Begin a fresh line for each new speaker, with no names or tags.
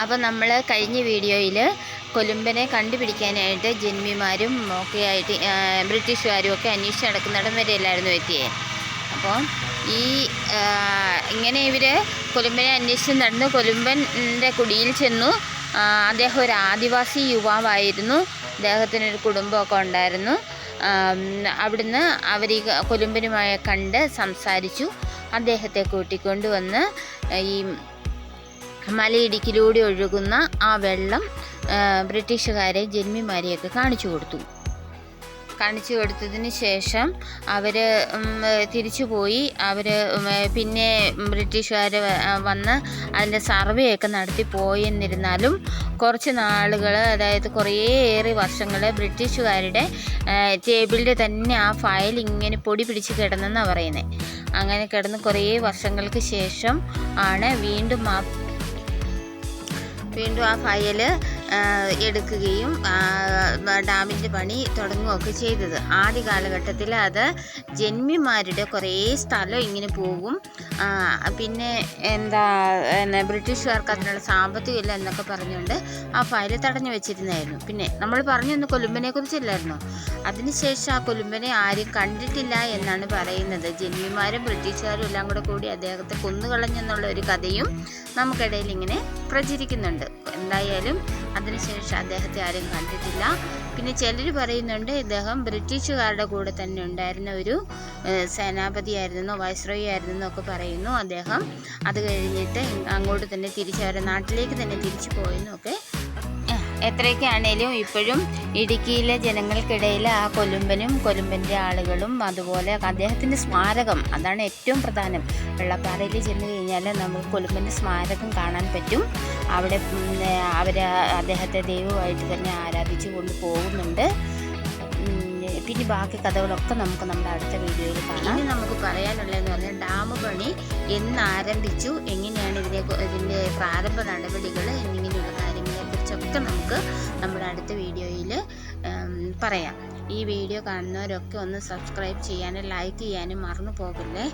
അപ്പോൾ നമ്മൾ കഴിഞ്ഞ വീഡിയോയിൽ കൊലുമ്പനെ കണ്ടുപിടിക്കാനായിട്ട് ജന്മിമാരും ഒക്കെ ആയിട്ട് ബ്രിട്ടീഷുകാരും ഒക്കെ അന്വേഷിച്ച് നടക്കുന്നിടം വരെയല്ലായിരുന്നു എത്തിയേ. അപ്പോൾ ഇങ്ങനെ ഇവർ കൊലുമ്പനെ അന്വേഷിച്ച് നടന്ന് കൊലുമ്പൻ്റെ കുടിയിൽ ചെന്നു. അദ്ദേഹം ഒരു ആദിവാസി യുവാവായിരുന്നു. അദ്ദേഹത്തിനൊരു കുടുംബമൊക്കെ ഉണ്ടായിരുന്നു. അവിടുന്ന് അവർ ഈ കൊലുമ്പനുമായി കണ്ട് സംസാരിച്ചു. അദ്ദേഹത്തെ കൂട്ടിക്കൊണ്ടുവന്ന് ഈ മലയിടുക്കിലൂടെ ഒഴുകുന്ന ആ വെള്ളം ബ്രിട്ടീഷുകാരെ ജന്മിമാരെയൊക്കെ കാണിച്ചു കൊടുത്തതിന് ശേഷം അവർ തിരിച്ചുപോയി. അവർ പിന്നെ ബ്രിട്ടീഷുകാർ വന്ന് അതിൻ്റെ സർവേ ഒക്കെ നടത്തി പോയെന്നിരുന്നാലും കുറച്ച് നാളുകൾ, അതായത് കുറേയേറെ വർഷങ്ങൾ ബ്രിട്ടീഷുകാരുടെ ടേബിളിൽ തന്നെ ആ ഫയൽ ഇങ്ങനെ പൊടി പിടിച്ച് കിടന്നെന്നാണ് പറയുന്നത്. അങ്ങനെ കിടന്ന് കുറേ വർഷങ്ങൾക്ക് ശേഷം ആണ് വീണ്ടും ആ ഫയൽ എടുക്കുകയും ഡാമിൻ്റെ പണി തുടങ്ങുകയൊക്കെ ചെയ്തത്. ആദ്യ കാലഘട്ടത്തിൽ അത് ജന്മിമാരുടെ കുറേ സ്ഥലം ഇങ്ങനെ പോകും. പിന്നെ ബ്രിട്ടീഷുകാർക്ക് അതിനുള്ള സാമ്പത്തികമില്ല എന്നൊക്കെ പറഞ്ഞുകൊണ്ട് ആ ഫയൽ തടഞ്ഞു വെച്ചിരുന്നായിരുന്നു. പിന്നെ നമ്മൾ പറഞ്ഞു കൊലുമ്പനെ കുറിച്ചല്ലായിരുന്നു. അതിനുശേഷം ആ കൊലുമ്പനെ ആരും കണ്ടിട്ടില്ല എന്നാണ് പറയുന്നത്. ജന്മിമാരും ബ്രിട്ടീഷുകാരും എല്ലാം കൂടി അദ്ദേഹത്തെ കൊന്നുകളഞ്ഞെന്നുള്ള ഒരു കഥയും നമുക്കിടയിൽ ഇങ്ങനെ പ്രചരിക്കുന്നുണ്ട്. എന്തായാലും അതിനുശേഷം അദ്ദേഹത്തെ ആരും കണ്ടിട്ടില്ല. പിന്നെ ചിലർ പറയുന്നുണ്ട് ഇദ്ദേഹം ബ്രിട്ടീഷുകാരുടെ കൂടെ തന്നെ ഉണ്ടായിരുന്ന ഒരു സേനാപതിയായിരുന്നോ വൈസ്രോയി ആയിരുന്നോ ഒക്കെ പറയുന്നു. അദ്ദേഹം അത് കഴിഞ്ഞിട്ട് അങ്ങോട്ട് തന്നെ അവരുടെ നാട്ടിലേക്ക് തന്നെ തിരിച്ചു പോയെന്നൊക്കെ. എത്രയൊക്കെ ആണേലും ഇപ്പോഴും ഇടുക്കിയിലെ ജനങ്ങൾക്കിടയിൽ ആ കൊലുമ്പനും കൊലുമ്പൻ്റെ ആളുകളും അതുപോലെ അദ്ദേഹത്തിൻ്റെ സ്മാരകം, അതാണ് ഏറ്റവും പ്രധാനം. വെള്ളപ്പാറയിൽ ചെന്ന് കഴിഞ്ഞാൽ നമുക്ക് കൊലുമ്പൻ്റെ സ്മാരകം കാണാൻ പറ്റും. അവിടെ അദ്ദേഹത്തെ ദൈവമായിട്ട് തന്നെ ആരാധിച്ചു കൊണ്ട് പോകുന്നുണ്ട്. പിന്നെ ബാക്കി കഥകളൊക്കെ നമുക്ക് നമ്മുടെ അടുത്ത വീഡിയോയിൽ കാണാം. ഇനി നമുക്ക് പറയാനുള്ളതെന്ന് പറഞ്ഞാൽ ഡാം പണി എന്ന് ആരംഭിച്ചു, എങ്ങനെയാണ് ഇതിൻ്റെ പ്രാരംഭ നടപടികൾ എന്നിങ്ങനെയുള്ള കാര്യങ്ങളെക്കുറിച്ചൊക്കെ നമുക്ക് നമ്മുടെ അടുത്ത വീഡിയോയിൽ പറയാം. ഈ വീഡിയോ കാണുന്നവരൊക്കെ ഒന്ന് സബ്സ്ക്രൈബ് ചെയ്യാനും ലൈക്ക് ചെയ്യാനും മറന്നു പോകില്ലേ.